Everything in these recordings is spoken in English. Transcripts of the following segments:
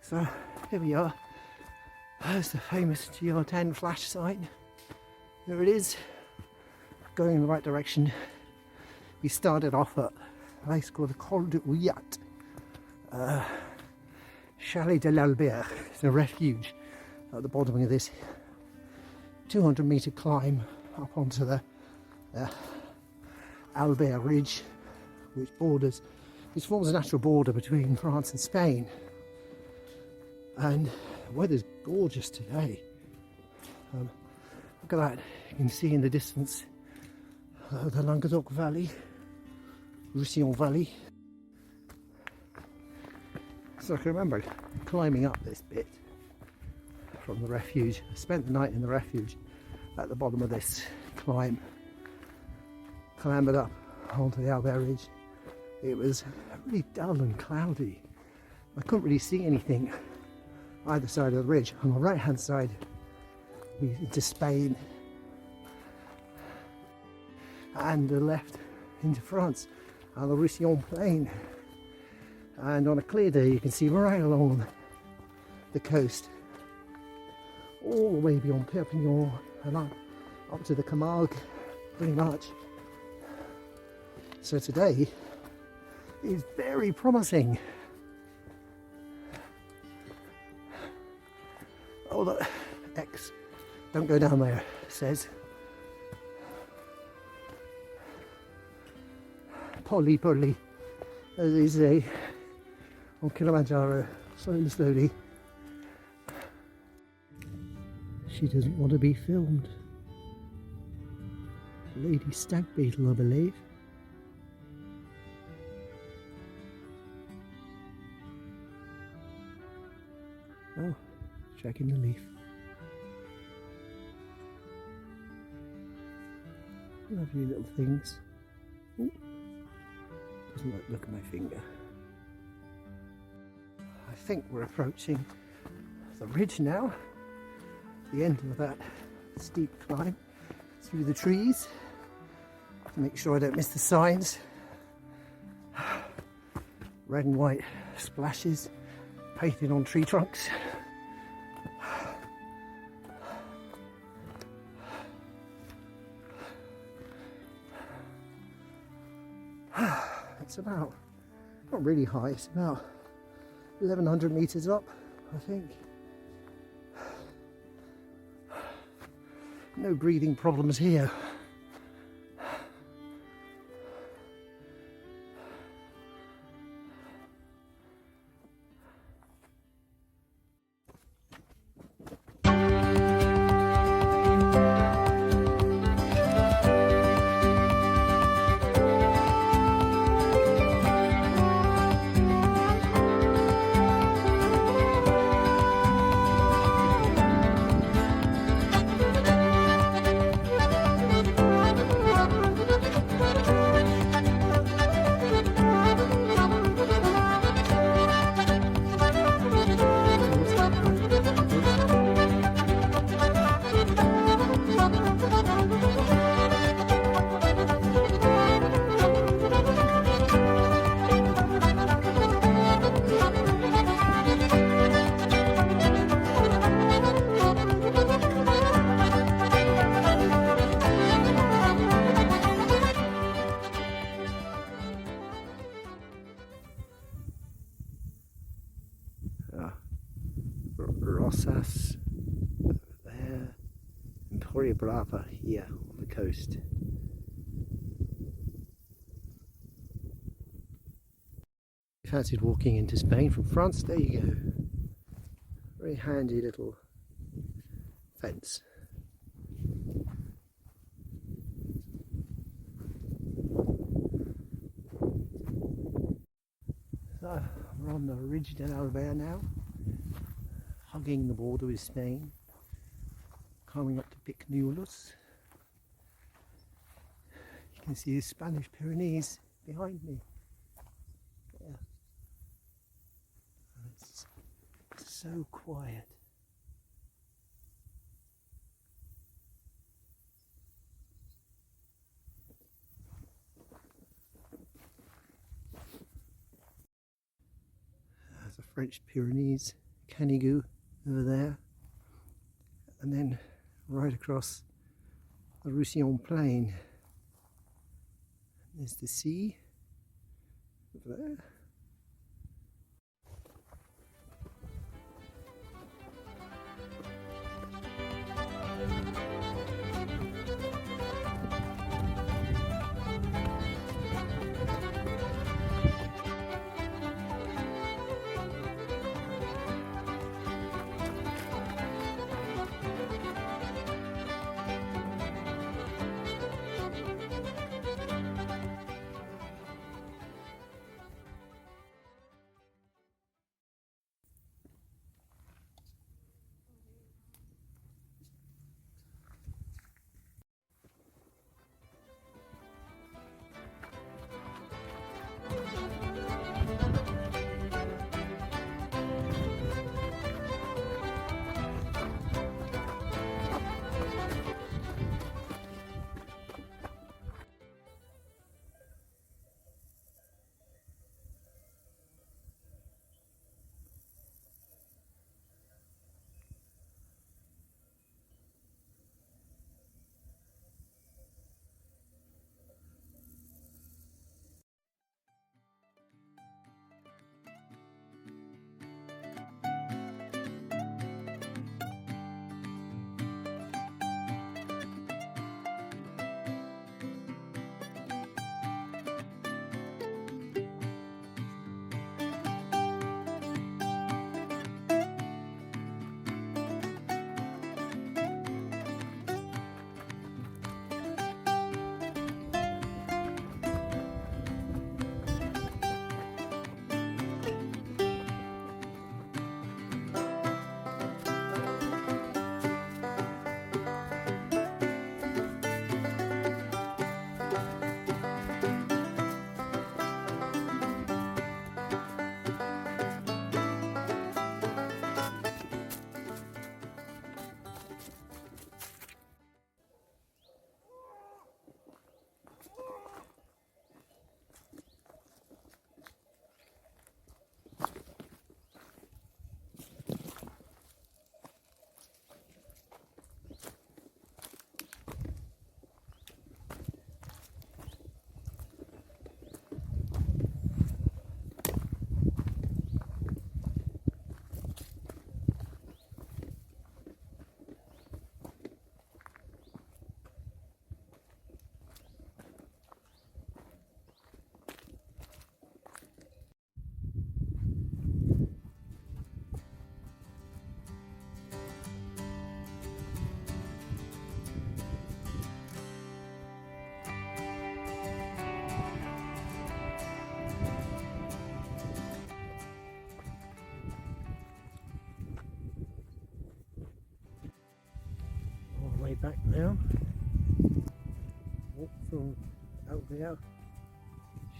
So here we are. There's the famous GR10 flash sign. There it is, going in the right direction. We started off at a place called the Col de Houillat, Chalet de l'Albert. It's a refuge at the bottom of this 200-metre climb up onto the Albert Ridge, which forms a natural border between France and Spain. And the weather's gorgeous today. Look at that, you can see in the distance the Languedoc Valley, Roussillon Valley. So I can remember climbing up this bit from the refuge. I spent the night in the refuge at the bottom of this climb. Clambered up onto the Albert Ridge. It was really dull and cloudy. I couldn't really see anything either side of the ridge. On the right hand side we into Spain, and the left into France on the Roussillon plain. And on a clear day you can see right along the coast, all the way beyond Perpignan and up to the Camargue, pretty much. So today is very promising. Oh, the X, don't go down there, says. Polly, as they say on Kilimanjaro, slowly. She doesn't want to be filmed. Lady stag beetle, I believe. Oh, checking the leaf. Lovely little things. Ooh. Doesn't like look at my finger. I think we're approaching the ridge now. The end of that steep climb through the trees. To make sure I don't miss the signs. Red and white splashes painted on tree trunks. It's about, not really high, it's about 1100 meters up, I think. No breathing problems here. Rosas there, and Torre Brava here on the coast. Fancied walking into Spain from France? There you go. Very handy little fence. So we're on the Ridge de l'Albert now, hugging the border with Spain, coming up to Pic Neoulous. You can see the Spanish Pyrenees behind me. Yeah. It's so quiet. There's the French Pyrenees Canigou over there, and then right across the Roussillon plain. There's the sea over there. Way back now. Walk from Albert,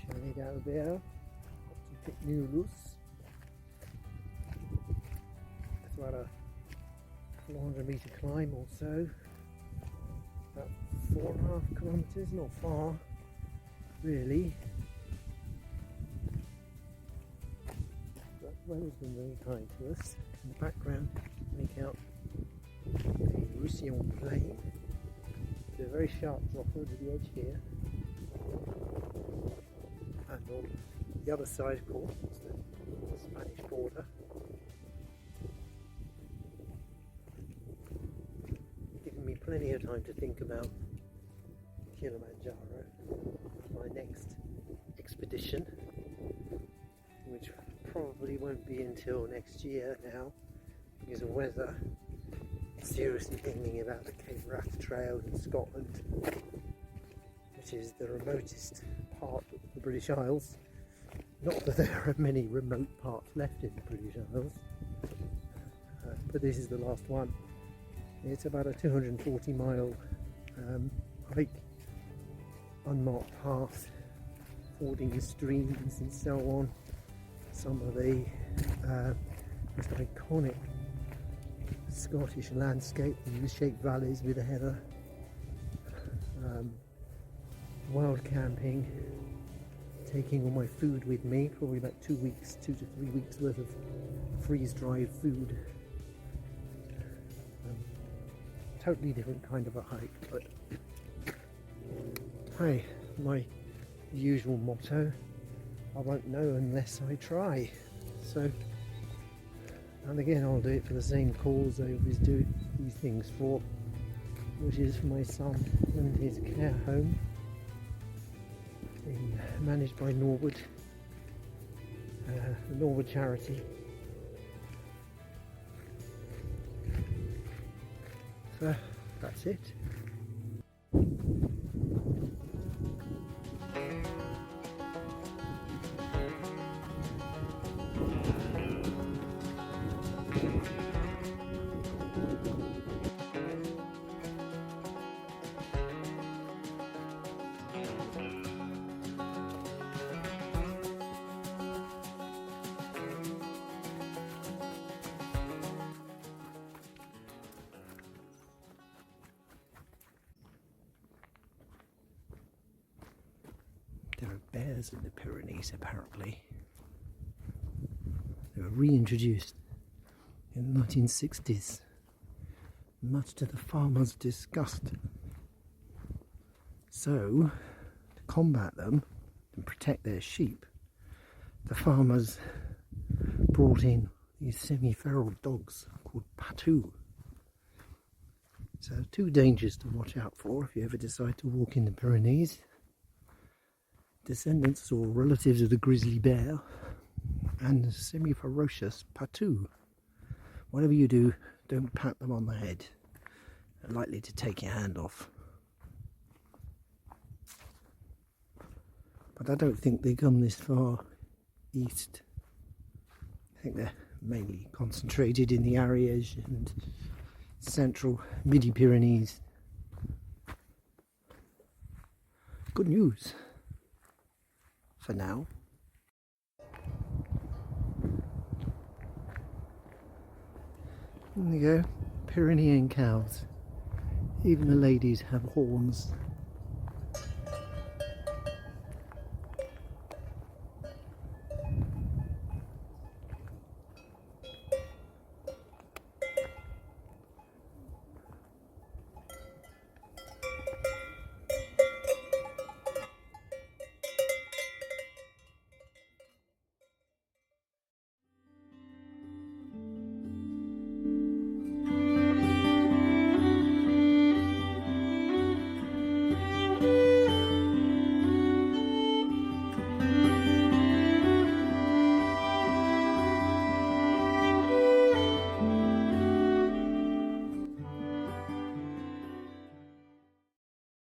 Chalet d'Albert, up to Pic Neoulous. It's about a 400-metre climb or so. About 4.5 kilometres, not far, really. But the weather's been very kind to us. In the background, make out the Roussillon plain. There's a very sharp drop over the edge here, and on the other side, of course, is the Spanish border. Giving me plenty of time to think about Kilimanjaro, my next expedition, which probably won't be until next year now because of weather. Seriously thinking about the Cape Wrath Trail in Scotland, which is the remotest part of the British Isles. Not that there are many remote parts left in the British Isles, but this is the last one. It's about a 240-mile hike, unmarked path, fording streams and so on. Some of the most iconic Scottish landscape, U-shaped valleys with a heather, wild camping, taking all my food with me, probably about 2 to 3 weeks worth of freeze-dried food. Totally different kind of a hike, but hey, my usual motto, I won't know unless I try. So, and again, I'll do it for the same cause I always do these things for, which is for my son and his care home, managed by Norwood, the Norwood charity. So that's it. There are bears in the Pyrenees apparently. They were reintroduced in the 1960s, much to the farmers' disgust. So, to combat them and protect their sheep, the farmers brought in these semi-feral dogs called Patou. So, two dangers to watch out for if you ever decide to walk in the Pyrenees. Descendants or relatives of the grizzly bear and semi-ferocious Patou. Whatever you do, don't pat them on the head. They're likely to take your hand off. But I don't think they come this far east. I think they're mainly concentrated in the Ariège and central Midi-Pyrenees. Good news. For now. There you go, Pyrenean cows. Even the ladies have horns.